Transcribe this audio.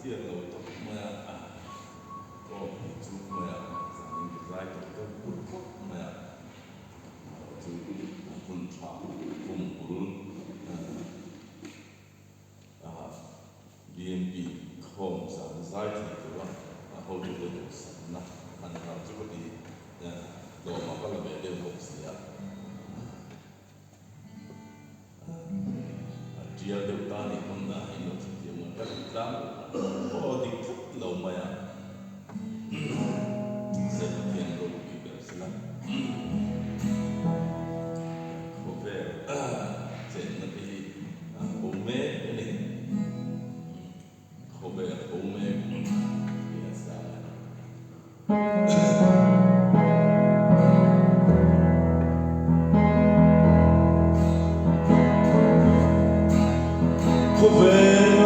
tiền rồi tập mà có chụp mà giảm được lại tập cái bút bút mà chụp cùng chọn cùng cuốn BNB không giảm giải thì tôi hầu như đều sản na anh làm chút đi đồ mà có là về đều không xí dia đều ta này không là hình nó chỉ mà các đám có đi khắp lâu mà sẽ tiền đồ bị cái gì lắm có vẻ sẽ là cái bố mẹ này có vẻ bố mẹ thì sao có vẻ